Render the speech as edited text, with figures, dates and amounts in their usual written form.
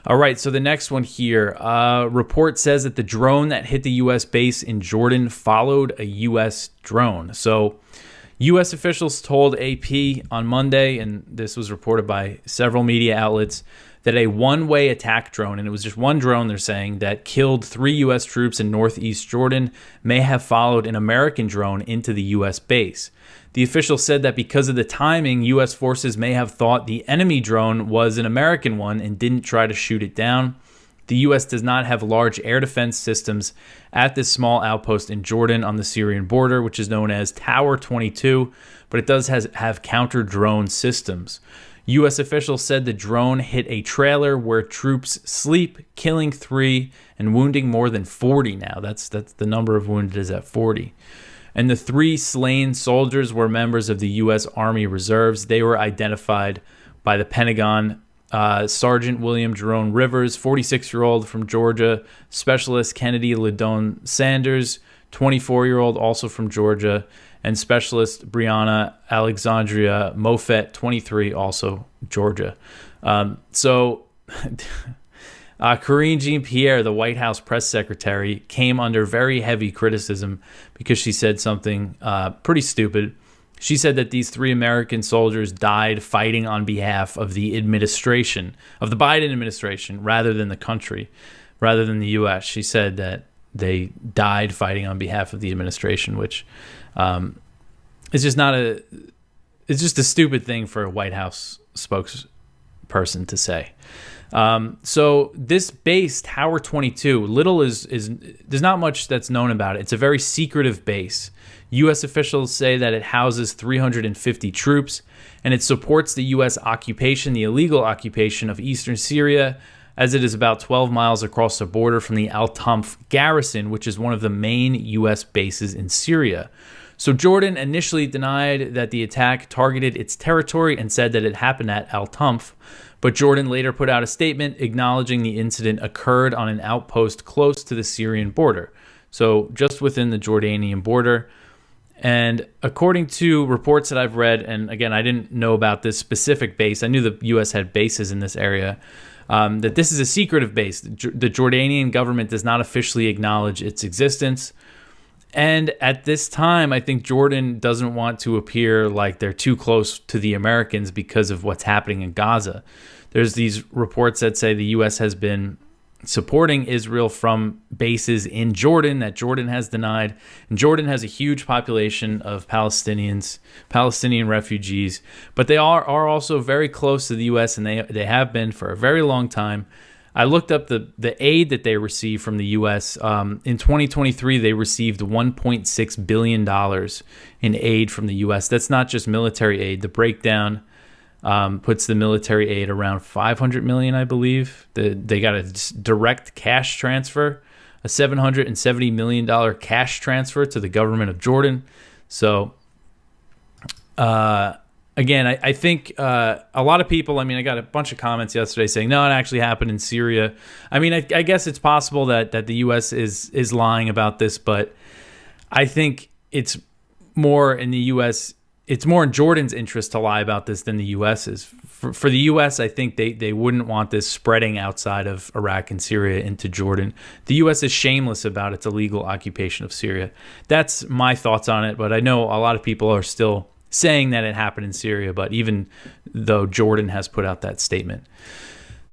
All right, so the next one here. Report says that the drone that hit the U.S. base in Jordan followed a U.S. drone. So U.S. officials told AP on Monday, and this was reported by several media outlets, that a one-way attack drone, and it was just one drone, they're saying, that killed 3 U.S. troops in northeast Jordan may have followed an American drone into the U.S. base. The official said that because of the timing, U.S. forces may have thought the enemy drone was an American one and didn't try to shoot it down. The U.S. does not have large air defense systems at this small outpost in Jordan on the Syrian border, which is known as Tower 22, but it does have counter-drone systems. U.S. officials said the drone hit a trailer where troops sleep, killing 3 and wounding more than 40 now. That's the number of wounded is at 40. And the 3 slain soldiers were members of the U.S. Army Reserves. They were identified by the Pentagon. Sergeant William Jerome Rivers, 46-year-old from Georgia. Specialist Kennedy Ladone Sanders, 24-year-old, also from Georgia. And Specialist Brianna Alexandria Mofet, 23, also Georgia. Karine Jean-Pierre, the White House press secretary, came under very heavy criticism because she said something pretty stupid. She said that these 3 American soldiers died fighting on behalf of the administration, of the Biden administration, rather than the country, rather than the U.S. She said that they died fighting on behalf of the administration, which is just it's just a stupid thing for a White House spokesperson to say. So this base, Tower 22, there's not much that's known about it. It's a very secretive base. U.S. officials say that it houses 350 troops, and it supports the U.S. occupation, the illegal occupation of eastern Syria, as it is about 12 miles across the border from the Al-Tanf garrison, which is one of the main U.S. bases in Syria. So Jordan initially denied that the attack targeted its territory and said that it happened at Al-Tanf, but Jordan later put out a statement acknowledging the incident occurred on an outpost close to the Syrian border, so just within the Jordanian border. And according to reports that I've read, and again, I didn't know about this specific base. I knew the U.S. had bases in this area, that this is a secretive base. The Jordanian government does not officially acknowledge its existence. And at this time, I think Jordan doesn't want to appear like they're too close to the Americans because of what's happening in Gaza. There's these reports that say the U.S. has been supporting Israel from bases in Jordan that Jordan has denied. And Jordan has a huge population of Palestinian refugees, but they are also very close to the U.S., and they have been for a very long time. I looked up the aid that they receive from the U.S. In 2023, they received $1.6 billion in aid from the U.S. That's not just military aid. The breakdown puts the military aid around $500 million, I believe. They got a direct cash transfer, a $770 million cash transfer to the government of Jordan. So, again, I think a lot of people, I got a bunch of comments yesterday saying, no, it actually happened in Syria. I guess it's possible that the U.S. is lying about this, but I think it's more in the U.S., it's more in Jordan's interest to lie about this than the U.S.'s. For the U.S., I think they wouldn't want this spreading outside of Iraq and Syria into Jordan. The U.S. is shameless about its illegal occupation of Syria. That's my thoughts on it, but I know a lot of people are still saying that it happened in Syria, but even though Jordan has put out that statement.